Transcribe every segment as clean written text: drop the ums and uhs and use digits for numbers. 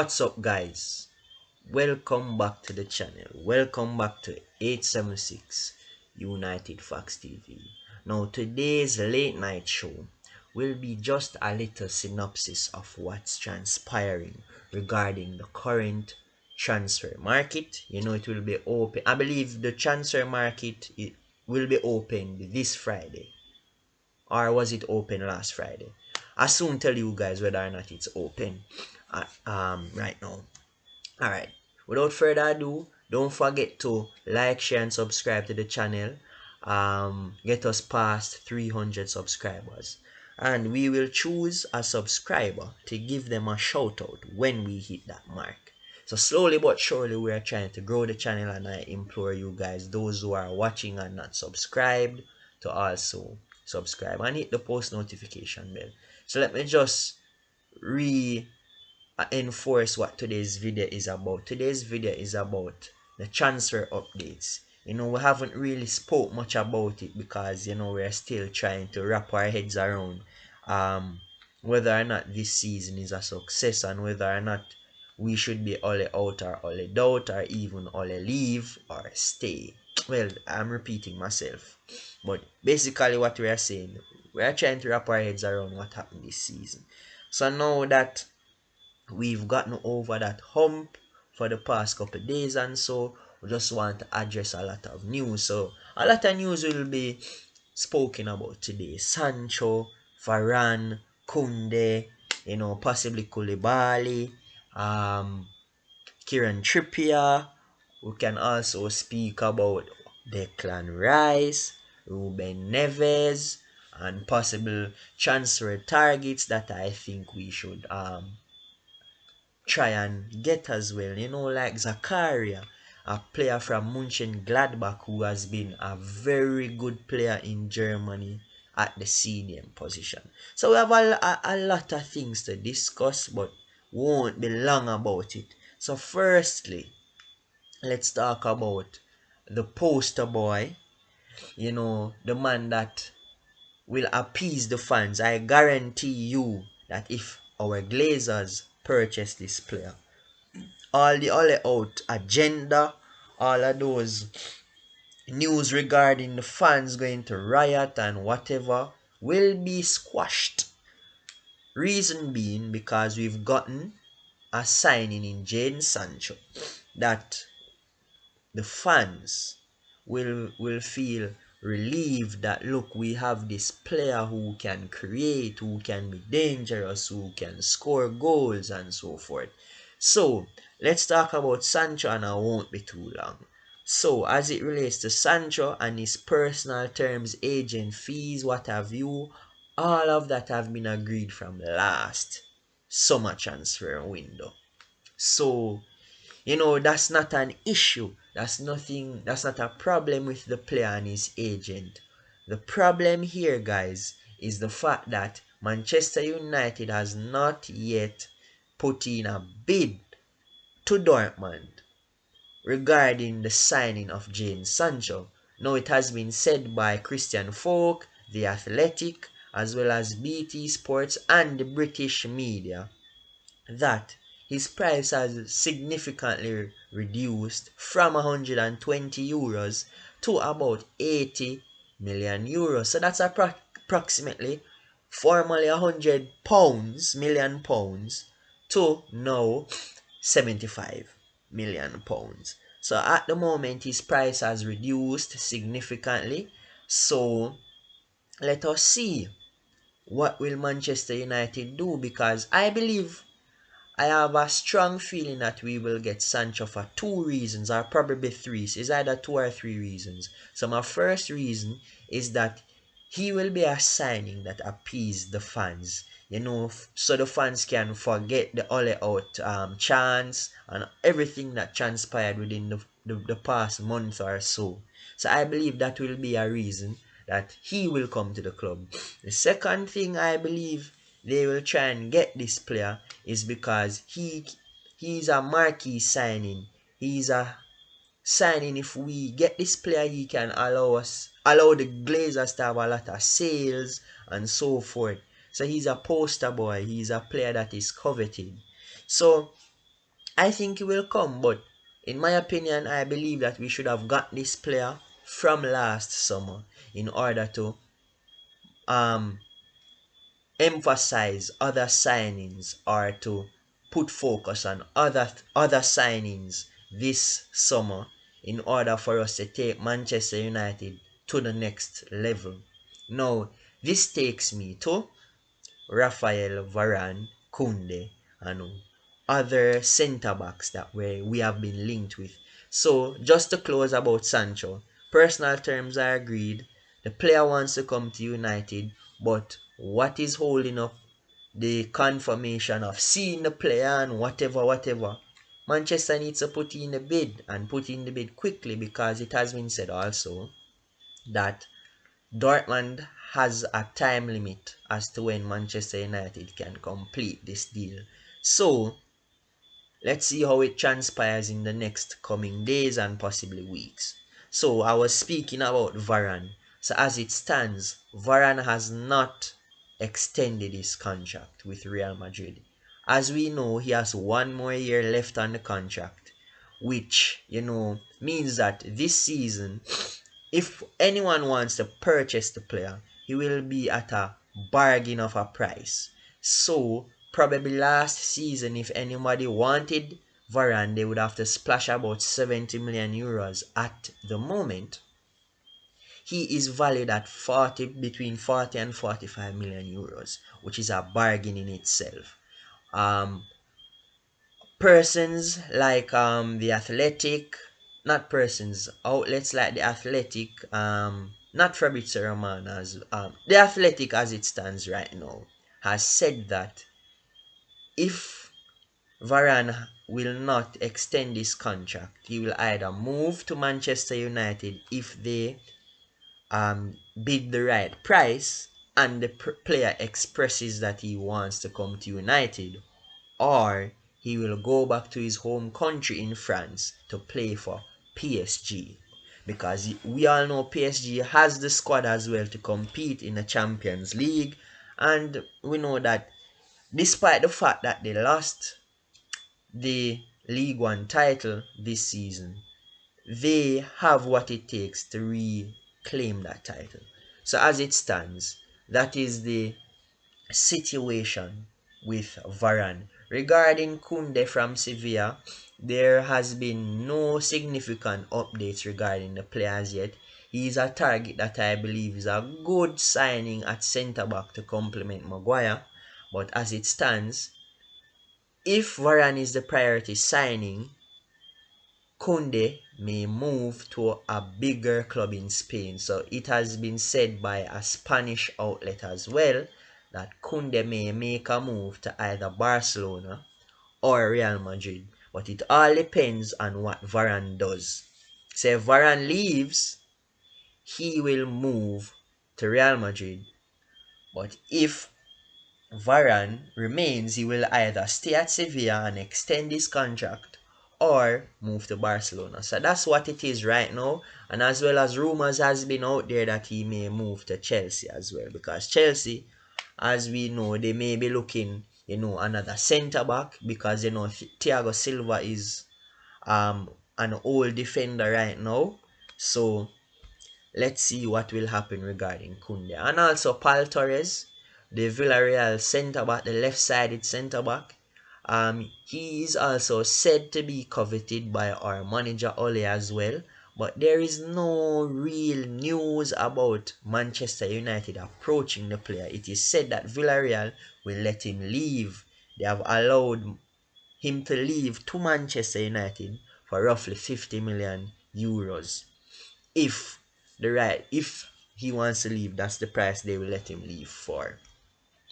What's up, guys? Welcome back to the channel. Welcome back to 876 United Facts TV. Now, today's late night show will be just a little synopsis of what's transpiring regarding the current transfer market. It will be open. I believe the transfer market will be open this Friday, or was it open last Friday? I'll soon tell you guys whether or not it's open right now. Alright, without further ado, don't forget to like, share, and subscribe to the channel. Get us past 300 subscribers. And we will choose a subscriber to give them a shout out when we hit that mark. So slowly but surely we are trying to grow the channel, and I implore you guys, those who are watching and not subscribed, to also subscribe and hit the post notification bell. So let me just enforce what today's video is about. Today's video is about the transfer updates. We haven't really spoke much about it because we're still trying to wrap our heads around whether or not this season is a success, and whether or not we should be all out or all out, or even all leave or stay. Well, I'm repeating myself, but basically what we are saying, we are trying to wrap our heads around what happened this season. So now that we've gotten over that hump for the past couple of days, and so we just want to address a lot of news. So a lot of news will be spoken about today. Sancho, Varane, Kunde, possibly Koulibaly, Kieran Trippier. We can also speak about Declan Rice, Ruben Neves, and possible transfer targets that I think we should try and get as well. Like Zakaria, a player from Mönchengladbach who has been a very good player in Germany at the CDM position. So we have a lot of things to discuss, but won't be long about it. So firstly, let's talk about the poster boy, the man that will appease the fans. I guarantee you that if our Glazers purchase this player, all the all out agenda, all of those news regarding the fans going to riot and whatever will be squashed. Reason being because we've gotten a signing in Jadon Sancho that the fans will feel relieved that, look, we have this player who can create, who can be dangerous, who can score goals and so forth. So let's talk about Sancho, and I won't be too long. So as it relates to Sancho and his personal terms, agent fees, what have you, all of that have been agreed from last summer transfer window. So that's not an issue. That's nothing. That's not a problem with the player and his agent. The problem here, guys, is the fact that Manchester United has not yet put in a bid to Dortmund regarding the signing of Jadon Sancho. Now, it has been said by Christian Folk, The Athletic, as well as BT Sports and the British media that his price has significantly reduced from 120 euros to about 80 million euros. So that's approximately formerly 100 pounds, million pounds, to now 75 million pounds. So at the moment his price has reduced significantly. So let us see what will Manchester United do, because I have a strong feeling that we will get Sancho for two reasons, or probably three. It's either two or three reasons. So my first reason is that he will be a signing that appease the fans, so the fans can forget the all out chance and everything that transpired within the past month or so. So I believe that will be a reason that he will come to the club. The second thing I believe they will try and get this player is because he's a marquee signing. He's a signing. If we get this player, he can allow the Glazers to have a lot of sales and so forth. So he's a poster boy. He's a player that is coveted. So I think he will come, but in my opinion, I believe that we should have got this player from last summer in order to um emphasize other signings or to put focus on other signings this summer in order for us to take Manchester United to the next level. Now, this takes me to Raphael Varane, Kunde, and other centre backs that we have been linked with. So, just to close about Sancho, personal terms are agreed. The player wants to come to United, but what is holding up the confirmation of seeing the player and whatever? Manchester needs to put in the bid and put in the bid quickly, because it has been said also that Dortmund has a time limit as to when Manchester United can complete this deal. So, let's see how it transpires in the next coming days and possibly weeks. So, I was speaking about Varane. So, as it stands, Varane has not extended his contract with Real Madrid. As we know, he has one more year left on the contract, which, means that this season, if anyone wants to purchase the player, he will be at a bargain of a price. So, probably last season, if anybody wanted Varane, they would have to splash about 70 million euros. At the moment, he is valued at between 40 and 45 million euros, which is a bargain in itself. Um, Persons like the Athletic, not persons, outlets like the Athletic, not Fabrizio Romano, as the Athletic as it stands right now has said that if Varane will not extend his contract, he will either move to Manchester United if they bid the right price and the player expresses that he wants to come to United, or he will go back to his home country in France to play for PSG. Because we all know PSG has the squad as well to compete in the Champions League, and we know that despite the fact that they lost the League One title this season, they have what it takes to reclaim that title. So as it stands, that is the situation with Varane. Regarding Kunde from Sevilla, there has been no significant updates regarding the players yet. He is a target that I believe is a good signing at centre back to complement Maguire. But as it stands, if Varane is the priority signing, Kunde may move to a bigger club in Spain. So it has been said by a Spanish outlet as well that Kunde may make a move to either Barcelona or Real Madrid. But it all depends on what Varane does. So if Varane leaves, he will move to Real Madrid. But if Varane remains, he will either stay at Sevilla and extend his contract or move to Barcelona. So that's what it is right now. And as well as rumors has been out there that he may move to Chelsea as well. Because Chelsea, as we know, they may be looking, another centre back, because Thiago Silva is an old defender right now. So let's see what will happen regarding Kunde. And also Paul Torres, the Villarreal centre back, the left-sided centre back. He is also said to be coveted by our manager Ole as well. But there is no real news about Manchester United approaching the player. It is said that Villarreal will let him leave. They have allowed him to leave to Manchester United for roughly 50 million euros. If he wants to leave, that's the price they will let him leave for.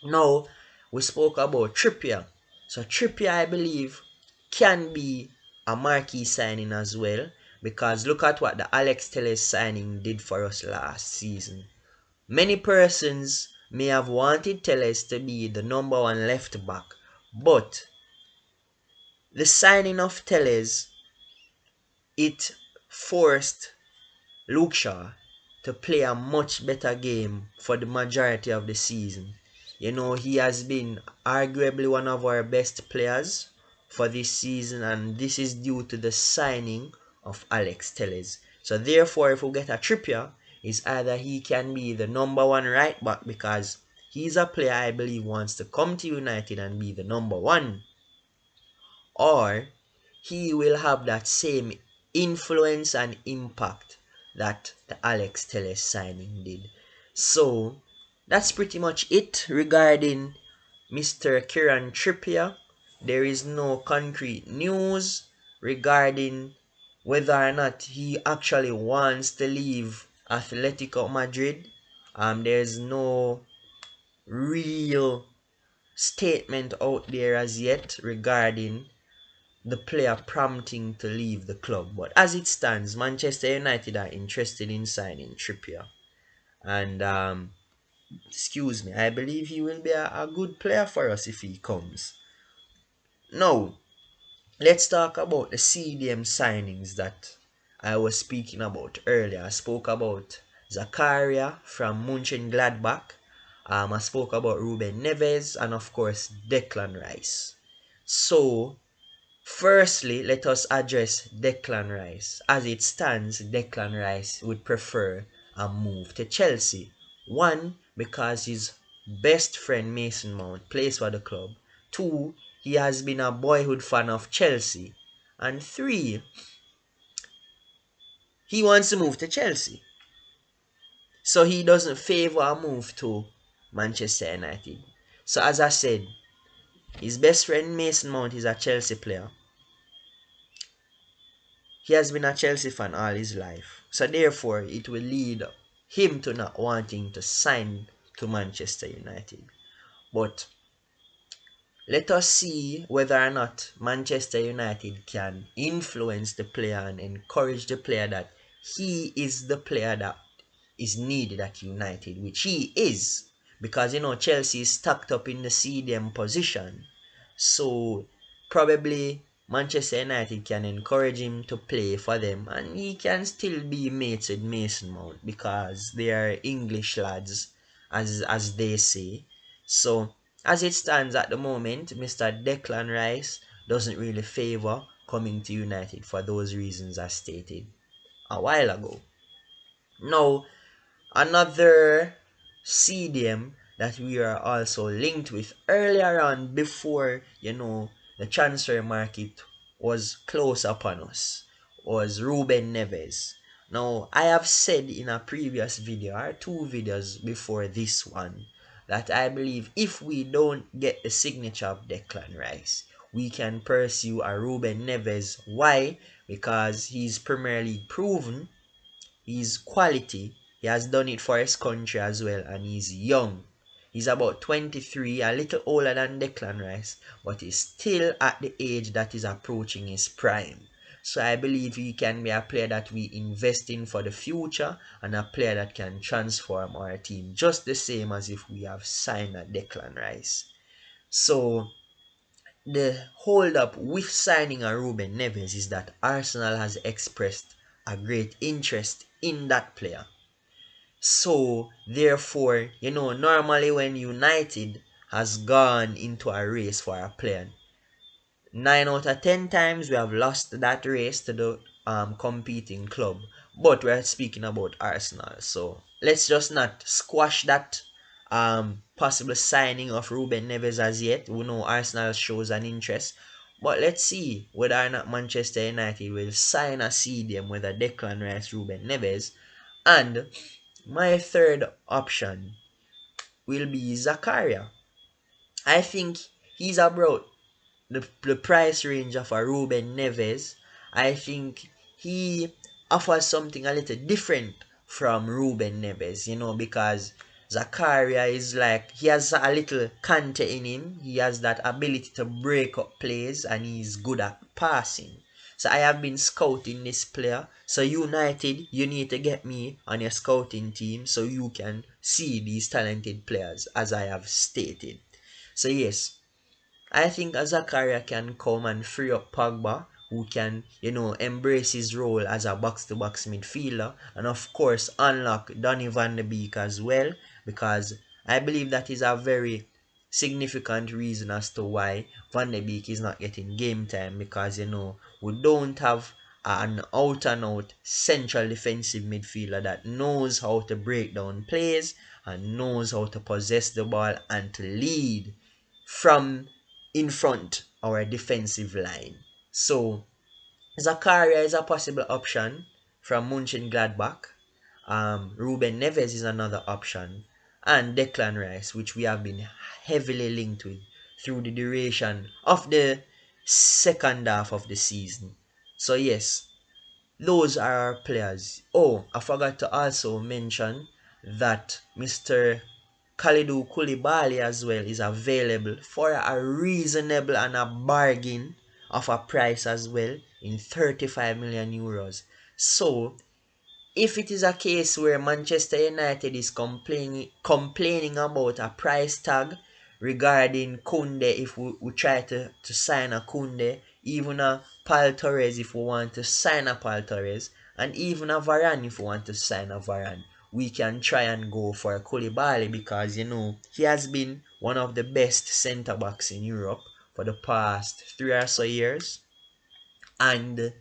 Now, we spoke about Trippier. So Trippier, I believe, can be a marquee signing as well, because look at what the Alex Telles signing did for us last season. Many persons may have wanted Telles to be the number one left back, but the signing of Telles, it forced Luke Shaw to play a much better game for the majority of the season. He has been arguably one of our best players for this season, and this is due to the signing of Alex Telles. So therefore, if we get a Trippier, is either he can be the number one right back because he's a player I believe wants to come to United and be the number one, or he will have that same influence and impact that the Alex Telles signing did. So that's pretty much it regarding Mr. Kieran Trippier. There is no concrete news regarding whether or not he actually wants to leave Atletico Madrid. There's no real statement out there as yet regarding the player prompting to leave the club. But as it stands, Manchester United are interested in signing Trippier. And excuse me, I believe he will be a good player for us if he comes. Now, let's talk about the CDM signings that I was speaking about earlier. I spoke about Zakaria from Mönchengladbach. I spoke about Ruben Neves and of course Declan Rice. So, firstly, let us address Declan Rice. As it stands, Declan Rice would prefer a move to Chelsea. One, because his best friend Mason Mount plays for the club. Two, he has been a boyhood fan of Chelsea. And three, he wants to move to Chelsea. So he doesn't favor a move to Manchester United. So as I said, his best friend Mason Mount is a Chelsea player. He has been a Chelsea fan all his life. So therefore, it will lead him to not wanting to sign to Manchester United. But let us see whether or not Manchester United can influence the player and encourage the player that he is the player that is needed at United, which he is. Because, Chelsea is stacked up in the CDM position. So, probably Manchester United can encourage him to play for them, and he can still be mates with Mason Mount because they are English lads, as they say. So, as it stands at the moment, Mr. Declan Rice doesn't really favor coming to United for those reasons I stated a while ago. Now, another CDM that we are also linked with earlier on before, the transfer market was close upon us was Ruben Neves. Now, I have said in a previous video or two videos before this one that I believe if we don't get the signature of Declan Rice, we can pursue a Ruben Neves. Why? Because he's Premier League proven, he's quality, he has done it for his country as well, and he's young. He's about 23, a little older than Declan Rice, but he's still at the age that is approaching his prime. So I believe he can be a player that we invest in for the future and a player that can transform our team just the same as if we have signed a Declan Rice. So the hold up with signing a Ruben Neves is that Arsenal has expressed a great interest in that player. So therefore, normally when United has gone into a race for a player, 9 out of 10 times we have lost that race to the competing club. But we're speaking about Arsenal, so let's just not squash that possible signing of Ruben Neves as yet. We know Arsenal shows an interest, but let's see whether or not Manchester United will sign a CDM with a Declan Rice, Ruben Neves. And my third option will be Zakaria. I think he's about the price range of a Ruben Neves. I think he offers something a little different from Ruben Neves, because Zakaria is like, he has a little Kante in him. He has that ability to break up plays and he's good at passing. So I have been scouting this player. So United, you need to get me on your scouting team so you can see these talented players as I have stated. So yes, I think Zakaria can come and free up Pogba, who can, embrace his role as a box-to-box midfielder, and of course unlock Donny van de Beek as well, because I believe that is a very significant reason as to why Van de Beek is not getting game time, because we don't have an out and out central defensive midfielder that knows how to break down plays and knows how to possess the ball and to lead from in front our defensive line. So Zakaria is a possible option from Mönchengladbach. Ruben Neves is another option, and Declan Rice, which we have been heavily linked with through the duration of the second half of the season. So yes, those are our players. Oh, I forgot to also mention that Mr. Kalidou Koulibaly as well is available for a reasonable and a bargain of a price as well in 35 million euros. So if it is a case where Manchester United is complaining about a price tag regarding Kunde, if we try to sign a Kunde, even a Paul Torres if we want to sign a Paul Torres, and even a Varane if we want to sign a Varane, we can try and go for Koulibaly, because he has been one of the best centre backs in Europe for the past 3 or so years, and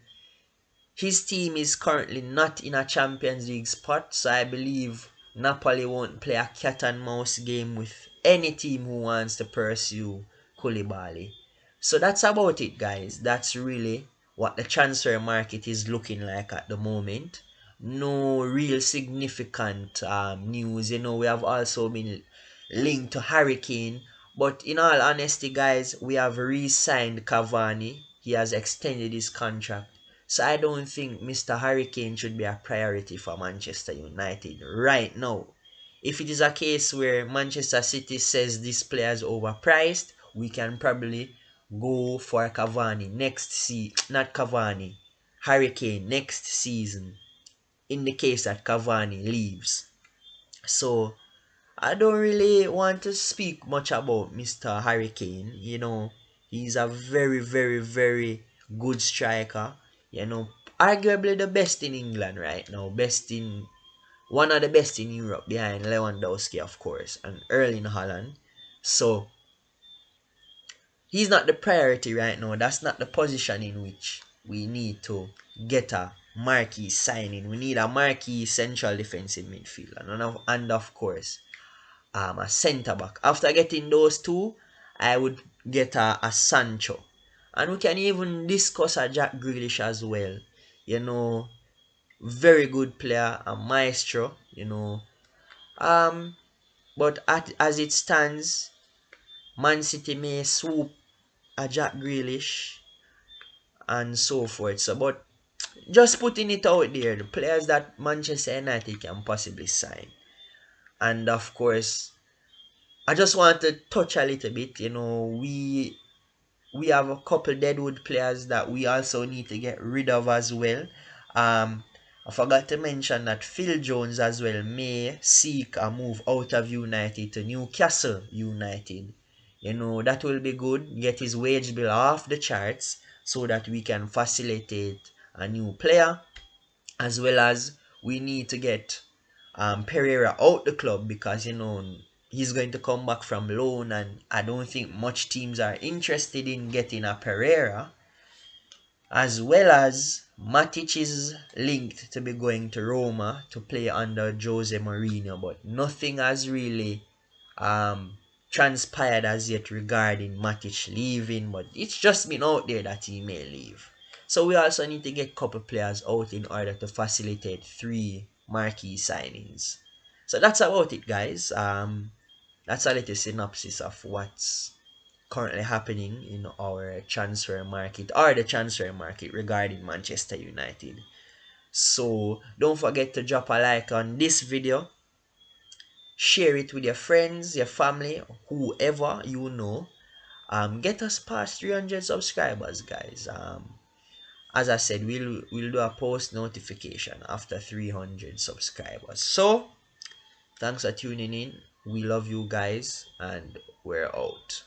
his team is currently not in a Champions League spot, so I believe Napoli won't play a cat and mouse game with any team who wants to pursue Koulibaly. So that's about it, guys. That's really what the transfer market is looking like at the moment. No real significant news. We have also been linked to Harry Kane, but in all honesty, guys, we have re-signed Cavani. He has extended his contract. So I don't think Mr. Harry Kane should be a priority for Manchester United right now. If it is a case where Manchester City says this player is overpriced, we can probably go for Cavani not Cavani, Harry Kane next season, in the case that Cavani leaves. So I don't really want to speak much about Mr. Harry Kane. He's a very, very, very good striker. Arguably the best in England right now. One of the best in Europe, behind Lewandowski, of course, and Erling Haaland. So he's not the priority right now. That's not the position in which we need to get a marquee signing. We need a marquee central defensive midfielder, and of course a centre back. After getting those two, I would get a Sancho, and we can even discuss a Jack Grealish as well. Very good player, a maestro. But as it stands, Man City may swoop a Jack Grealish and so forth. So, but just putting it out there, the players that Manchester United can possibly sign, and of course I just want to touch a little bit. We have a couple deadwood players that we also need to get rid of as well. I forgot to mention that Phil Jones as well may seek a move out of United to Newcastle United. That will be good. Get his wage bill off the charts so that we can facilitate a new player, as well as we need to get Pereira out the club, because he's going to come back from loan, and I don't think much teams are interested in getting a Pereira. As well as Matic is linked to be going to Roma to play under Jose Mourinho, but nothing has really transpired as yet regarding Matic leaving, but it's just been out there that he may leave. So we also need to get a couple players out in order to facilitate 3 marquee signings. So that's about it, guys. That's a little synopsis of what's currently happening in our transfer market, or the transfer market, regarding Manchester United. So don't forget to drop a like on this video, share it with your friends, your family, whoever you know. Get us past 300 subscribers, guys. As I said, we'll do a post notification after 300 subscribers. So thanks for tuning in. We love you guys, and we're out.